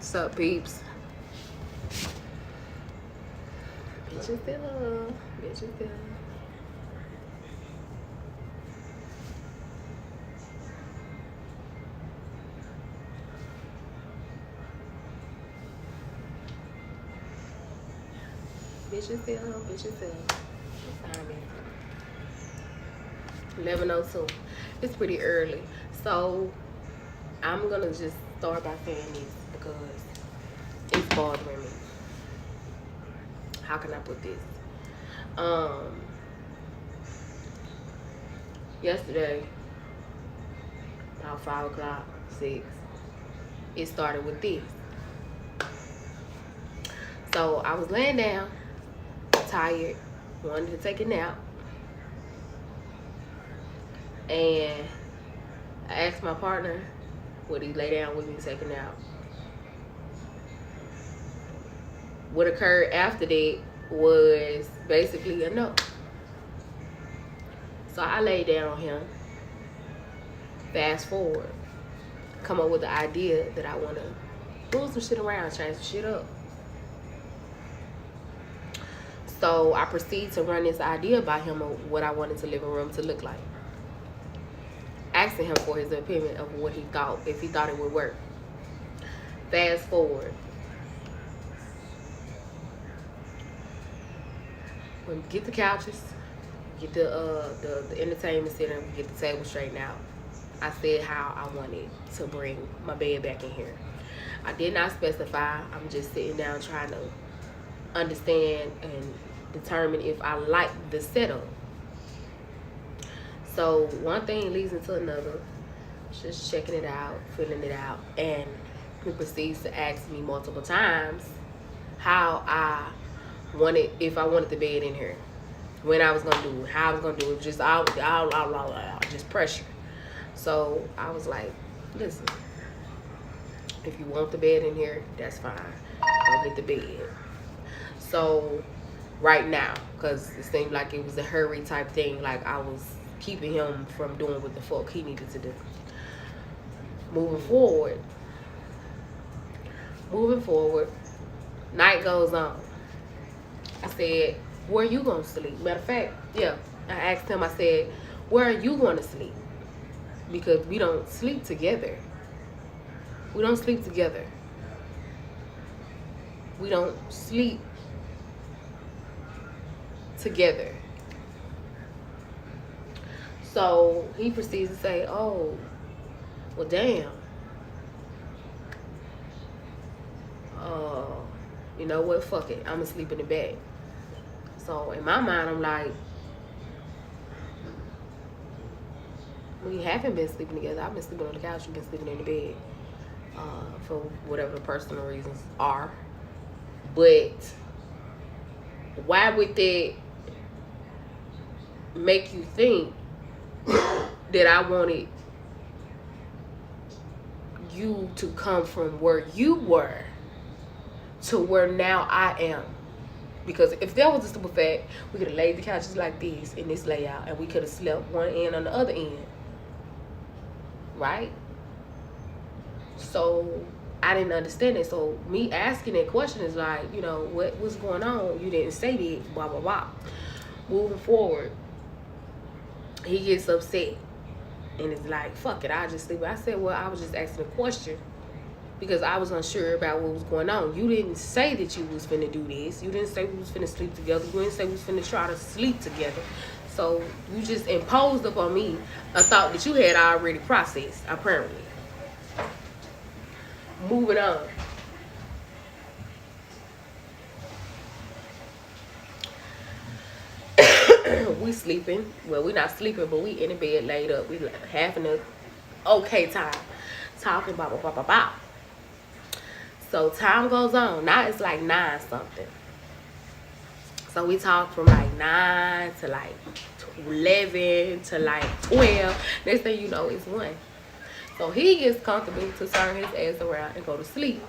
What's up, peeps? Bitches still. Bitches still. Bitches still. Bitches still. What time is it? 11:02. It's pretty early. So I'm gonna just start by saying this because it's bothering me. How can I put this? Yesterday, about 5 o'clock, 6, it started with this. So I was laying down, tired, wanted to take a nap, and I asked my partner, would he lay down with me to take a nap? What occurred after that was basically a no. So I laid down on him. Fast forward, come up with the idea that I want to move some shit around, change some shit up. So I proceed to run this idea by him of what I wanted the living room to look like. Asking him for his opinion of what he thought, if he thought it would work. Fast forward. When we get the couches, get the entertainment center, we get the table straightened out. I said how I wanted to bring my bed back in here. I did not specify. I'm just sitting down trying to understand and determine if I like the setup. So one thing leads into another. Just checking it out, filling it out, and he proceeds to ask me multiple times how I wanted, if I wanted the bed in here, when I was gonna do it, how I was gonna do it, just just pressure. So I was like, listen, if you want the bed in here, that's fine. I'll get the bed. So right now, because it seemed like it was a hurry type thing, like I was keeping him from doing what the fuck he needed to do. Moving forward, night goes on. I said, where are you gonna sleep? Matter of fact, yeah, I asked him, I said, where are you gonna sleep? Because we don't sleep together. We don't sleep together. We don't sleep together. So he proceeds to say, oh, well, damn. You know what? Fuck it. I'm gonna sleep in the bed. So in my mind, I'm like, we haven't been sleeping together. I've been sleeping on the couch. You've been sleeping in the bed for whatever the personal reasons are. But why would that make you think that I wanted you to come from where you were to where now I am? Because if that was a simple fact, we could have laid the couches like this in this layout, and we could have slept one end on the other end, right? So I didn't understand it. So me asking that question is like, you know, what's going on? You didn't say that, blah, blah, blah. Moving forward, he gets upset and it's like, fuck it, I'll just sleep. I said, well, I was just asking a question because I was unsure about what was going on. You didn't say that you was finna do this. You didn't say we was finna sleep together. You didn't say we was finna try to sleep together. So you just imposed upon me a thought that you had already processed, apparently. Moving on. We sleeping. Well, we not sleeping, but we in the bed laid up. We having a okay time. Talking about blah, blah, blah, blah. So time goes on. Now it's like 9 something. So we talk from like 9 to like 11 to like 12. Next thing you know, it's 1. So he gets comfortable to turn his ass around and go to sleep.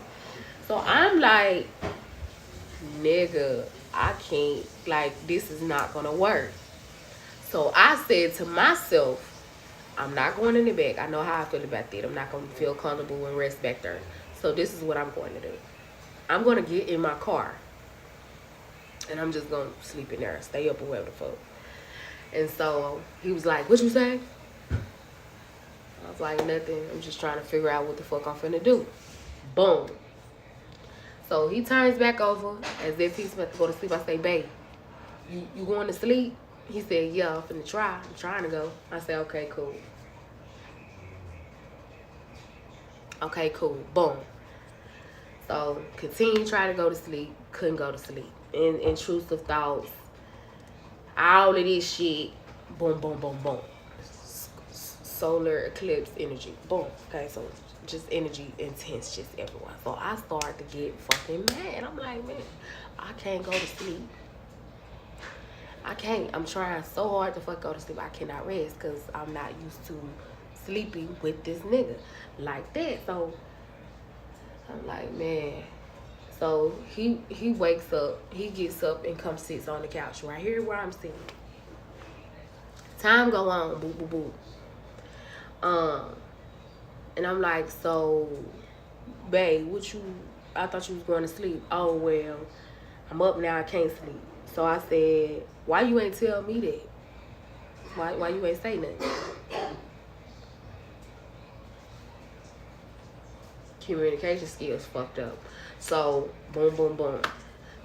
So I'm like, nigga, I can't, like, this is not gonna work. So I said to myself, I'm not going in the back. I know how I feel about that. I'm not gonna feel comfortable and rest back there. So this is what I'm going to do. I'm going to get in my car. And I'm just going to sleep in there. Stay up or whatever the fuck. And so he was like, what you say? I was like, nothing. I'm just trying to figure out what the fuck I'm finna do. Boom. So he turns back over as if he's about to go to sleep. I say, babe, you going to sleep? He said, yeah, I'm finna try. I'm trying to go. I said, okay, cool. Okay, cool. Boom. So continue trying to go to sleep. Couldn't go to sleep. Intrusive thoughts. All of this shit. Boom, boom, boom, boom. Solar eclipse energy. Boom. Okay, so just energy intense just everywhere. So I started to get fucking mad. I'm like, man, I can't go to sleep. I can't. I'm trying so hard to fuck go to sleep. I cannot rest because I'm not used to sleeping with this nigga like that. So I'm like, man. So he wakes up. He gets up and comes sits on the couch right here where I'm sitting. Time go on. Boo, boo, boo. And I'm like, so, babe, I thought you was going to sleep. Oh, well, I'm up now, I can't sleep. So I said, why you ain't tell me that? Why you ain't say nothing? Communication skills fucked up. So, boom, boom, boom.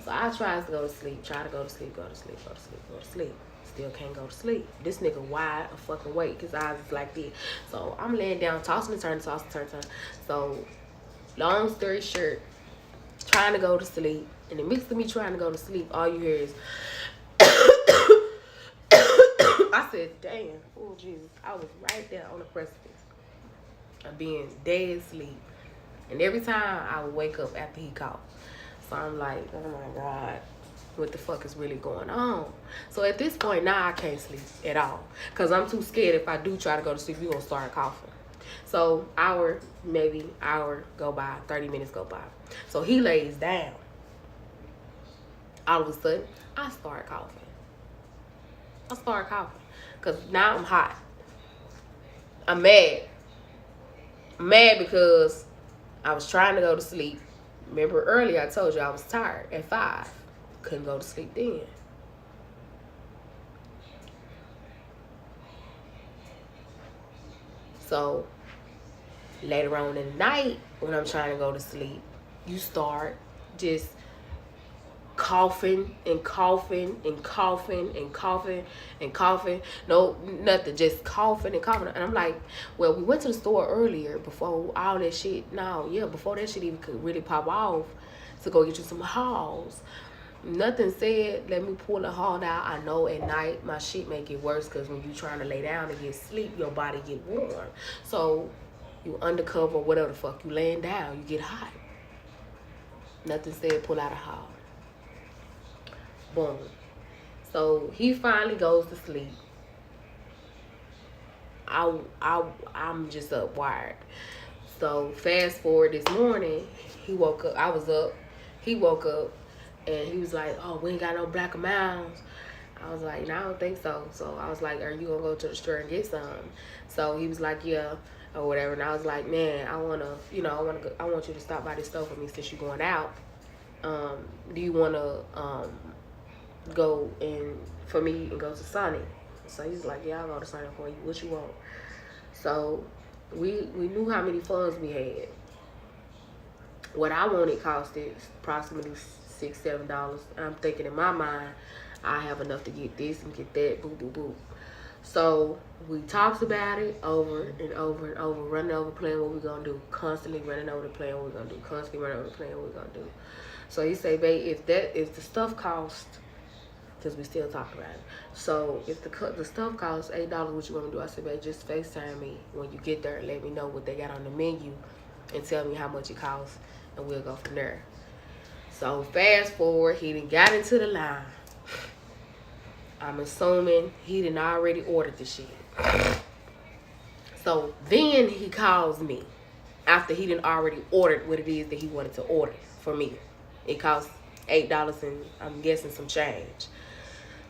So I tries to go to sleep, try to go to sleep, go to sleep, go to sleep, go to sleep. Still can't go to sleep. This nigga wide a fucking awake. His eyes is like this. So I'm laying down, tossing and turning, tossing and turning. So long story short, trying to go to sleep. In the mix of me trying to go to sleep, all you hear is I said, damn, oh Jesus. I was right there on the precipice of being dead asleep. And every time I would wake up after he called. So I'm like, oh my God. What the fuck is really going on? So at this point now I can't sleep at all because I'm too scared if I do try to go to sleep you're gonna start coughing. So maybe hour go by, 30 minutes go by. So he lays down. All of a sudden I start coughing because now I'm hot. I'm mad because I was trying to go to sleep. Remember earlier I told you I was tired at 5. Couldn't go to sleep then. So later on in the night when I'm trying to go to sleep, you start just coughing and coughing and coughing and coughing and coughing. No, nothing, just coughing and coughing. And I'm like, well, we went to the store earlier before all that shit. No, yeah, before that shit even could really pop off to go get you some Halls. Nothing said, let me pull a Hall out. I know at night my shit may get worse because when you trying to lay down and get sleep, your body get warm. So you undercover, whatever the fuck, you laying down, you get hot. Nothing said pull out a Hall. Boom. So he finally goes to sleep. I'm just up wired. So fast forward this morning, he woke up. I was up. He woke up. And he was like, oh, we ain't got no black amounts. I was like, no, I don't think so. So I was like, are you going to go to the store and get some? So he was like, yeah, or whatever. And I was like, man, I want you to stop by this store for me since you're going out. Do you want to go in for me and go to Sonic? So he's like, yeah, I'll go to Sonic for you. What you want? So we knew how many funds we had. What I wanted costed approximately $6-7. I'm thinking in my mind, I have enough to get this and get that, boo, boo, boo. So we talked about it over and over and over, running over, playing what we're going to do, constantly running over, playing what we're going to do, constantly running over, playing what we're going to do. So he said, babe, if the stuff costs, because we still talk about it. So if the stuff costs $8, what you want me to do? I said, babe, just FaceTime me when you get there and let me know what they got on the menu and tell me how much it costs, and we'll go from there. So fast forward, he done got into the line. I'm assuming he done already ordered the shit. So then he calls me after he done already ordered what it is that he wanted to order for me. It costs $8 and I'm guessing some change.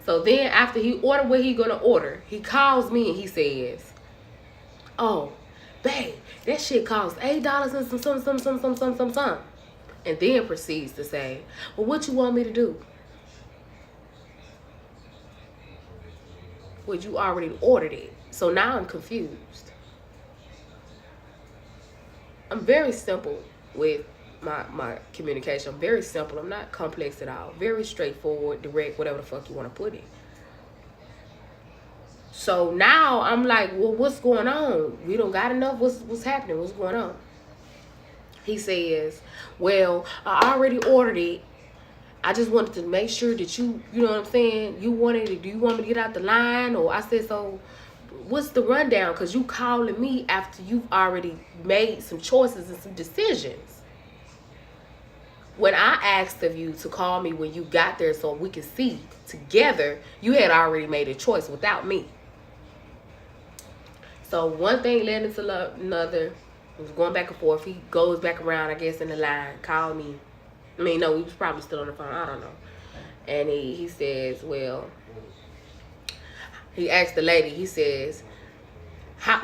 So then after he ordered what he gonna order, he calls me and he says, oh, babe, that shit costs $8 and some. And then proceeds to say, well, what you want me to do? Well, you already ordered it. So now I'm confused. I'm very simple with my communication. I'm very simple. I'm not complex at all. Very straightforward, direct, whatever the fuck you want to put it. So now I'm like, well, what's going on? We don't got enough. What's happening? What's going on? He says, well, I already ordered it. I just wanted to make sure that you know what I'm saying? You wanted to, do you want me to get out the line? Or I said, so what's the rundown? Because you calling me after you've already made some choices and some decisions. When I asked of you to call me when you got there so we could see together, you had already made a choice without me. So one thing led into another. It was going back and forth. He goes back around, I guess, in the line, called me. I mean, no, he was probably still on the phone. I don't know. And he says, well, he asked the lady, he says,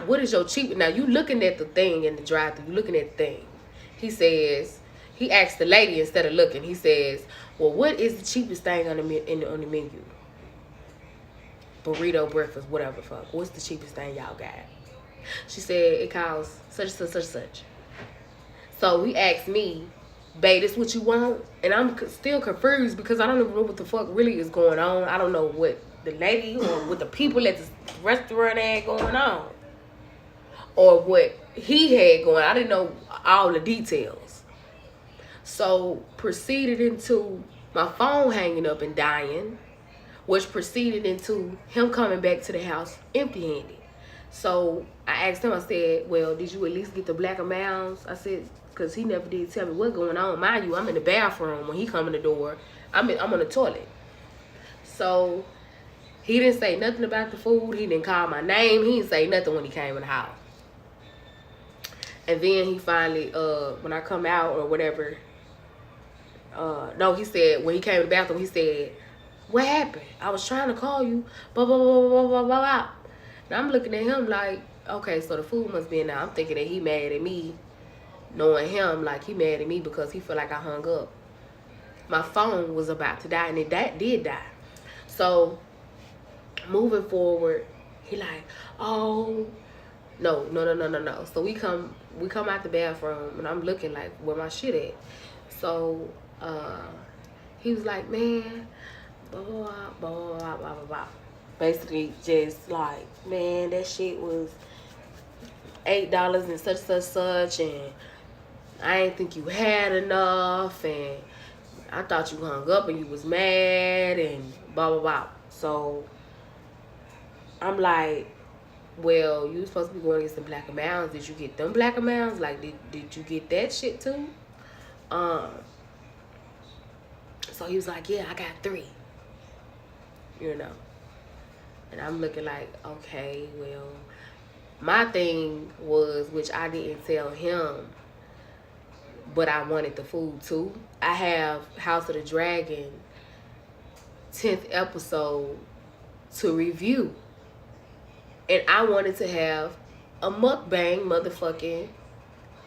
what is your cheap? Now, you looking at the thing in the drive-thru. You looking at the thing. He says, he asked the lady instead of looking. He says, well, what is the cheapest thing on the menu? Burrito, breakfast, whatever the fuck. What's the cheapest thing y'all got? She said it costs such and such. So he asked me, babe, this what you want? And I'm still confused because I don't even know what the fuck really is going on. I don't know what the lady or what the people at the restaurant had going on. Or what he had going on. I didn't know all the details. So proceeded into my phone hanging up and dying, which proceeded into him coming back to the house empty-handed. So I asked him, I said, well, did you at least get the black amounts? I said, because he never did tell me what's going on. Mind you, I'm in the bathroom when he come in the door. I'm on the toilet. So he didn't say nothing about the food. He didn't call my name. He didn't say nothing when he came in the house. And then he finally, when I come out or whatever, no, he said, when he came to the bathroom, he said, what happened? I was trying to call you, blah, blah, blah, blah, blah, blah, blah. And I'm looking at him like, okay, so the food must be in there. I'm thinking that he mad at me, knowing him, like he mad at me because he feel like I hung up. My phone was about to die, and it did die. So, moving forward, he like, oh, no. So we come out the bathroom, and I'm looking like, where my shit at? So, he was like, man, blah, blah, blah, blah, blah, blah, blah. Basically, just like, man, that shit was $8 and such, and I ain't think you had enough, and I thought you hung up and you was mad, and blah, blah, blah. So, I'm like, well, you was supposed to be going to get some black amounts. Did you get them black amounts? Like, did you get that shit too? So he was like, yeah, I got 3. You know. And I'm looking like, okay, well, my thing was, which I didn't tell him, but I wanted the food too. I have House of the Dragon 10th episode to review. And I wanted to have a mukbang motherfucking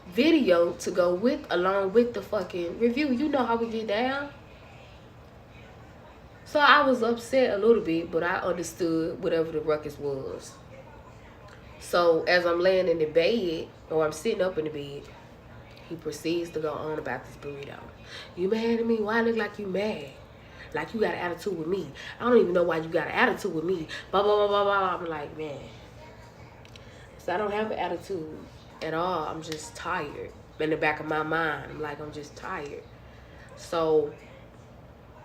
video to go with, along with the fucking review. You know how we get down. So I was upset a little bit, but I understood whatever the ruckus was. So as I'm laying in the bed, or I'm sitting up in the bed, he proceeds to go on about this burrito. You mad at me? Why I look like you mad? Like you got an attitude with me. I don't even know why you got an attitude with me. Blah, blah, blah, blah, blah. I'm like, man. So I don't have an attitude at all. I'm just tired. In the back of my mind, I'm like, I'm just tired. So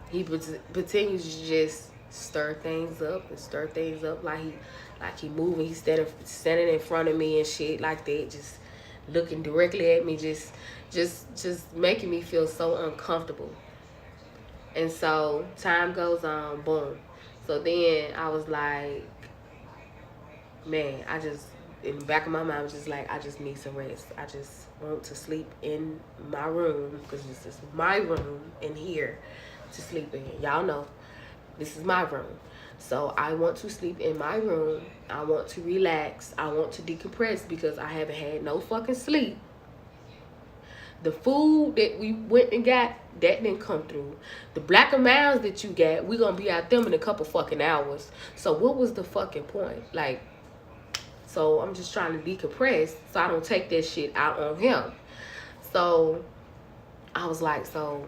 he continues to just stir things up like he moving. He's standing in front of me and shit like that, just looking directly at me, just making me feel so uncomfortable. And so time goes on, boom. So then I was like, man, in the back of my mind, I was just like, I just need some rest. I just want to sleep in my room, because this is my room in here to sleep in. Y'all know. This is my room. So I want to sleep in my room. I want to relax. I want to decompress because I haven't had no fucking sleep. The food that we went and got, that didn't come through. The black and miles that you got, we gonna be out them in a couple fucking hours. So what was the fucking point? Like, so I'm just trying to decompress so I don't take that shit out on him. So I was like, so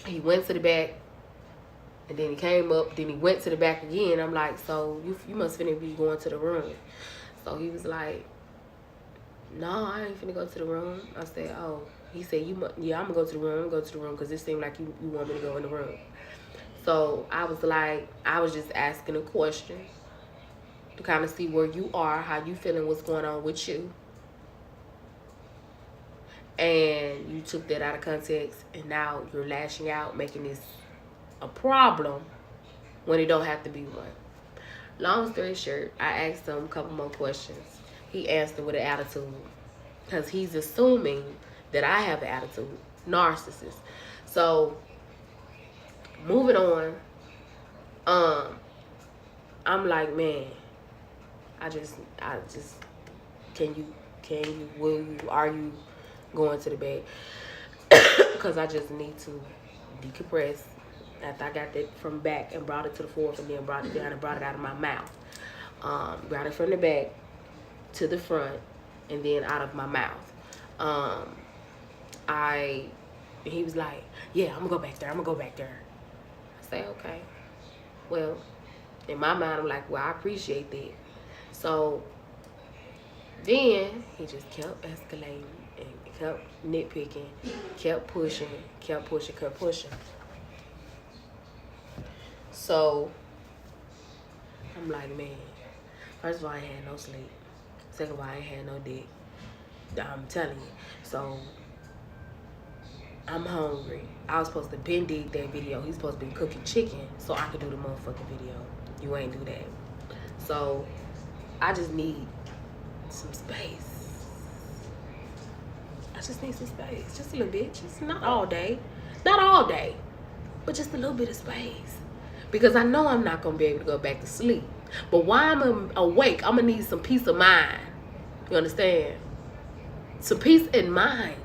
he went to the back, and then he came up, then he went to the back again. I'm like, so you must finna be going to the room. So he was like, no, I ain't finna go to the room. I said, oh. He said, yeah, I'm gonna go to the room. I'm gonna go to the room because it seemed like you want me to go in the room. So I was like, I was just asking a question to kind of see where you are, how you feeling, what's going on with you. And you took that out of context, and now you're lashing out, making this a problem when it don't have to be one. Long story short, I asked him a couple more questions. He answered with an attitude because he's assuming that I have an attitude. Narcissist. So, moving on. I'm like, man, I just, are you going to the bed? Because I just need to decompress. After I got that from back and brought it to the fourth and then brought it down and brought it out of my mouth. Brought it from the back to the front and then out of my mouth. He was like, yeah, I'm gonna go back there. I say, okay. Well, in my mind, I'm like, well, I appreciate that. So then he just kept escalating and kept nitpicking, kept pushing. So I'm like, man, first of all, I ain't had no sleep. Second of all, I ain't had no dick. I'm telling you. So I'm hungry. I was supposed to been did that video. He's supposed to be cooking chicken so I could do the motherfucking video. You ain't do that. So I just need some space. I just need some space. Just a little bit. Just not all day. Not all day. But just a little bit of space. Because I know I'm not going to be able to go back to sleep. But while I'm awake, I'm going to need some peace of mind. You understand? Some peace in mind.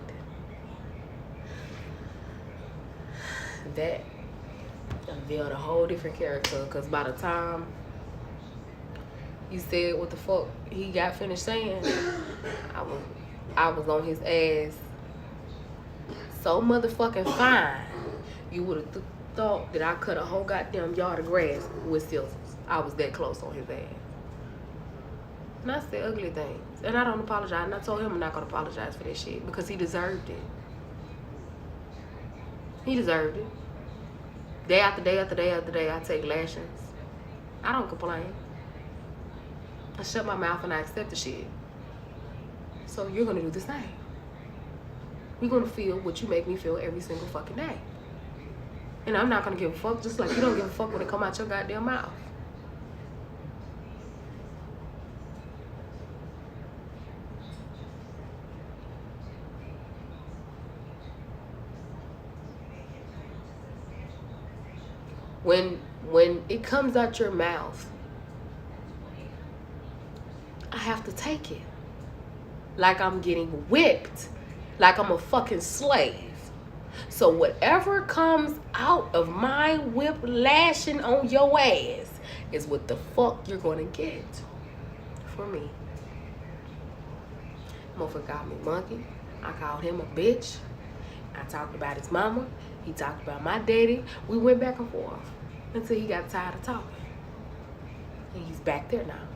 That unveiled a whole different character. Because by the time he said what the fuck he got finished saying, I was on his ass so motherfucking fine. You would have thought that I cut a whole goddamn yard of grass with scissors. I was that close on his ass. And I said ugly things. And I don't apologize. And I told him I'm not going to apologize for that shit. Because he deserved it. He deserved it. Day after day after day after day, I take lashings. I don't complain. I shut my mouth and I accept the shit. So you're going to do the same. You're going to feel what you make me feel every single fucking day. And I'm not going to give a fuck, just like you don't give a fuck when it come out your goddamn mouth. When it comes out your mouth, I have to take it. Like I'm getting whipped. Like I'm a fucking slave. So whatever comes out of my whip lashing on your ass is what the fuck you're gonna get for me. Motherfucker called me monkey. I called him a bitch. I talked about his mama. He talked about my daddy. We went back and forth until he got tired of talking. And he's back there now.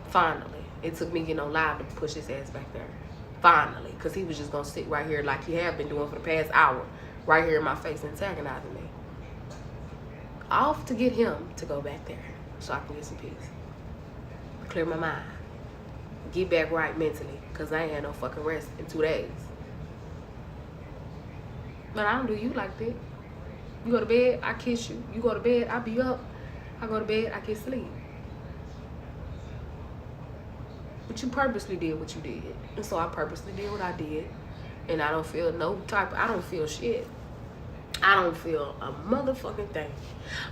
Finally. It took me getting on live to push his ass back there. Finally. Because he was just going to sit right here like he had been doing for the past hour. Right here in my face antagonizing me. Off to get him to go back there so I can get some peace. Clear my mind. Get back right mentally. Because I ain't had no fucking rest in 2 days. But I don't do you like that. You go to bed, I kiss you. You go to bed, I be up. I go to bed, I get sleep. But you purposely did what you did. And so I purposely did what I did. And I don't feel I don't feel shit. I don't feel a motherfucking thing.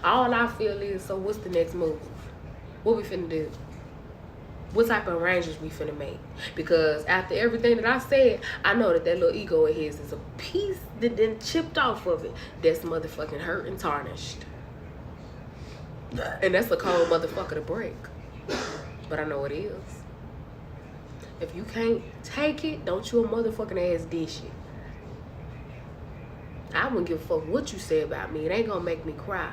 All I feel is, so what's the next move? What we finna do? What type of arrangements we finna make? Because after everything that I said, I know that little ego of his is a piece that then chipped off of it that's motherfucking hurt and tarnished. And that's a cold motherfucker to break. But I know it is. If you can't take it, don't you a motherfucking ass dish it. I wouldn't give a fuck what you say about me. It ain't gonna make me cry.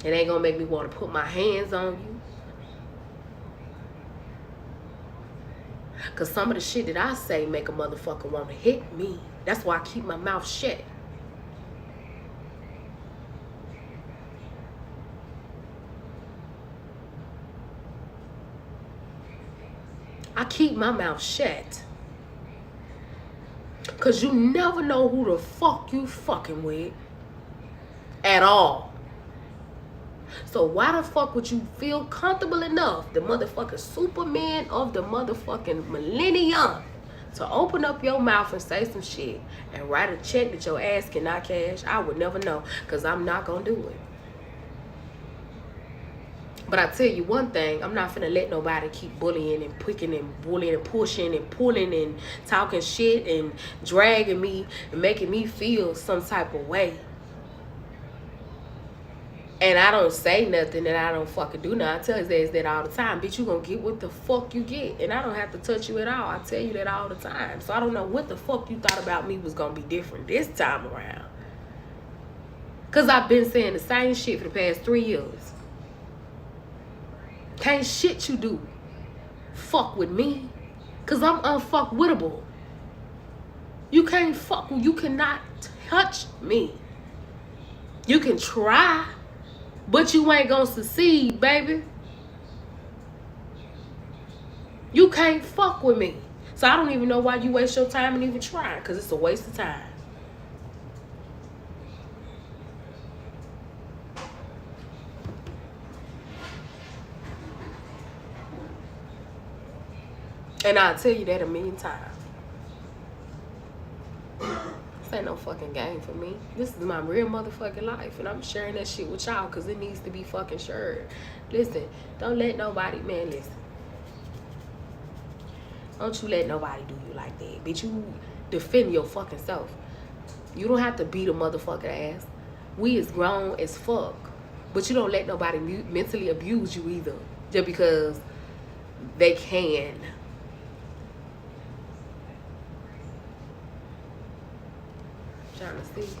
It ain't gonna make me want to put my hands on you. Cause some of the shit that I say make a motherfucker want to hit me. That's why I keep my mouth shut. I keep my mouth shut. Cause you never know who the fuck you fucking with. At all. So why the fuck would you feel comfortable enough, the motherfucking Superman of the motherfucking millennium, to open up your mouth and say some shit and write a check that your ass cannot cash? I would never know, because I'm not going to do it. But I tell you one thing, I'm not finna let nobody keep bullying and picking and bullying and pushing and pulling and talking shit and dragging me and making me feel some type of way. And I don't say nothing and I don't fucking do nothing. I tell his ass that all the time. Bitch, you gonna get what the fuck you get. And I don't have to touch you at all. I tell you that all the time. So I don't know what the fuck you thought about me was gonna be different this time around. Cause I've been saying the same shit for the past 3 years. Can't shit you do fuck with me. Cause I'm unfuckwittable. You can't fuck with, you cannot touch me. You can try, but you ain't gonna succeed, baby. You can't fuck with me. So I don't even know why you waste your time and even try, because it's a waste of time. And I'll tell you that a million times. This ain't no fucking game for me. This is my real motherfucking life. And I'm sharing that shit with y'all because it needs to be fucking shared. Listen, don't let nobody, man, listen. Don't you let nobody do you like that. Bitch, you defend your fucking self. You don't have to beat a motherfucking ass. We is grown as fuck. But you don't let nobody mentally abuse you either. Just because they can. Trying to see.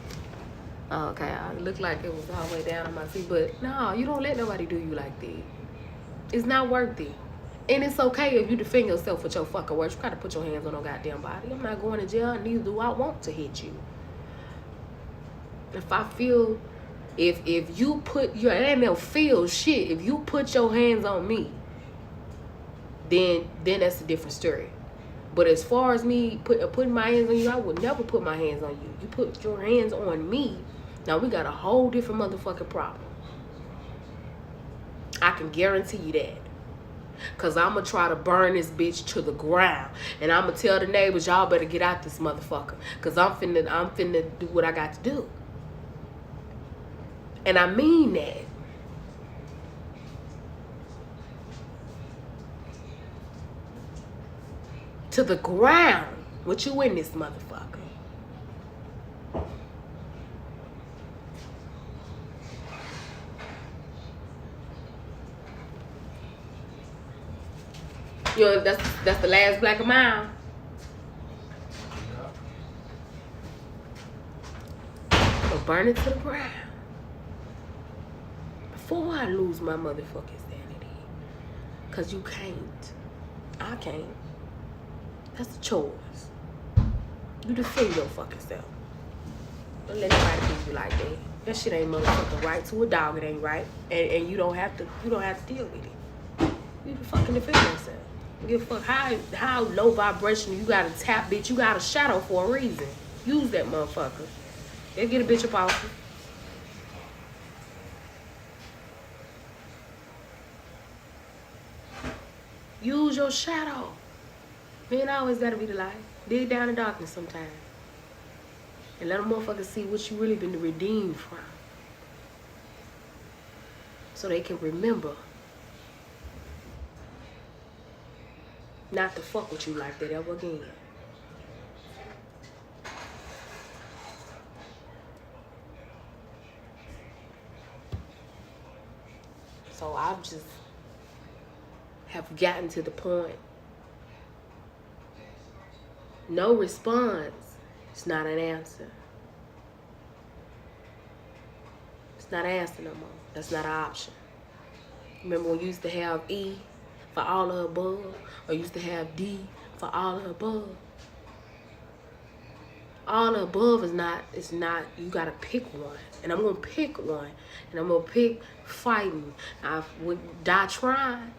Oh, okay, it looked like it was all the way down on my seat, but no, you don't let nobody do you like that. It's not worth it. And it's okay if you defend yourself with your fucking words. You gotta put your hands on no goddamn body. I'm not going to jail, neither do I want to hit you. If I feel, if you put your, it ain't no feel shit. If you put your hands on me, then that's a different story. But as far as me putting my hands on you, I would never put my hands on you. You put your hands on me, now we got a whole different motherfucking problem. I can guarantee you that. Because I'm going to try to burn this bitch to the ground. And I'm going to tell the neighbors, y'all better get out this motherfucker. Because I'm finna do what I got to do. And I mean that. To the ground. What you in this motherfucker? You know, that's the last black of mine. So burn it to the ground. Before I lose my motherfucking sanity. Cause you can't. I can't. That's a choice. You defend your fucking self. Don't let nobody do you like that. That shit ain't motherfucking right. To a dog, it ain't right. And you don't have to deal with it. You can fucking defend yourself. Give a fuck how low vibration you got to tap, bitch. You got a shadow for a reason. Use that motherfucker. They'll get a bitch up off you. Use your shadow. Man, always gotta be the light. Dig down in darkness sometimes. And let them motherfuckers see what you really been redeemed from. So they can remember not to fuck with you like that ever again. So I've just have gotten to the point. No response is not an answer. It's not an answer no more. That's not an option. Remember when you used to have E for all of the above, or used to have D for all of the above? All of the above is not, you gotta pick one. And I'm gonna pick one. And I'm gonna pick fighting. I would die trying.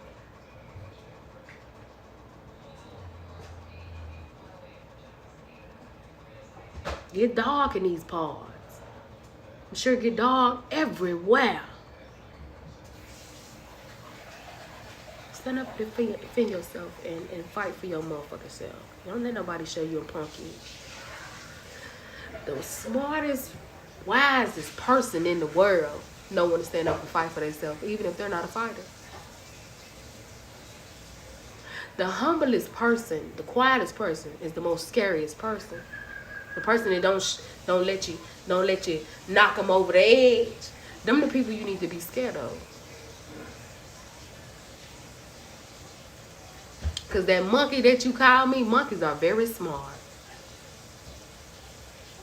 Get dark in these parts. I'm sure it get dark everywhere. Stand up and defend yourself and fight for your motherfucking self. Don't let nobody show you a punky. The smartest, wisest person in the world know when to stand up and fight for themselves, even if they're not a fighter. The humblest person, the quietest person, is the most scariest person. The person that don't let you knock them over the edge. Them the people you need to be scared of. Because that monkey that you call me, monkeys are very smart.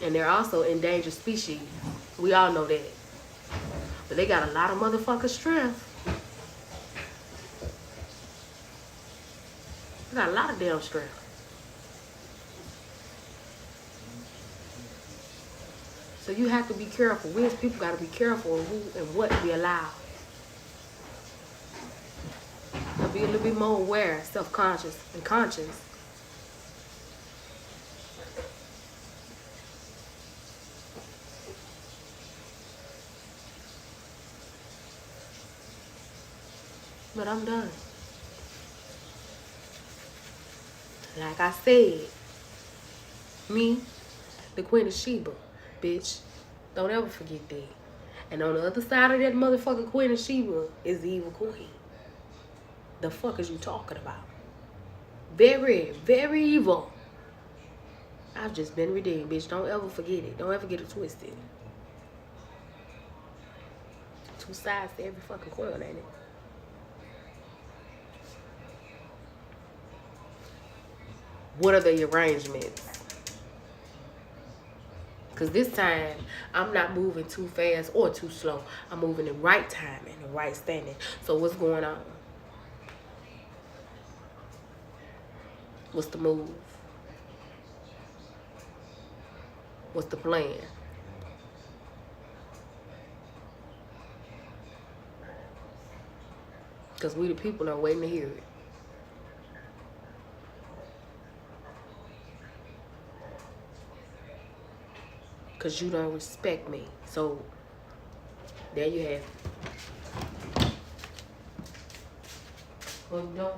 And they're also endangered species. We all know that. But they got a lot of motherfucking strength. They got a lot of damn strength. So you have to be careful. We as people got to be careful of who and what we allow. So be a little bit more aware, self-conscious, and conscious. But I'm done. Like I said, me, the Queen of Sheba, bitch, don't ever forget that. And on the other side of that motherfucking Queen of Sheba is the evil queen. The fuck is you talking about? Very, very evil. I've just been redeemed, bitch. Don't ever forget it. Don't ever get it twisted. Two sides to every fucking coin, ain't it? What are the arrangements? Because this time, I'm not moving too fast or too slow. I'm moving in right time and the right standing. So what's going on? What's the move? What's the plan? Because we the people are waiting to hear it. Because you don't respect me. So, there you have it. Well, you don't.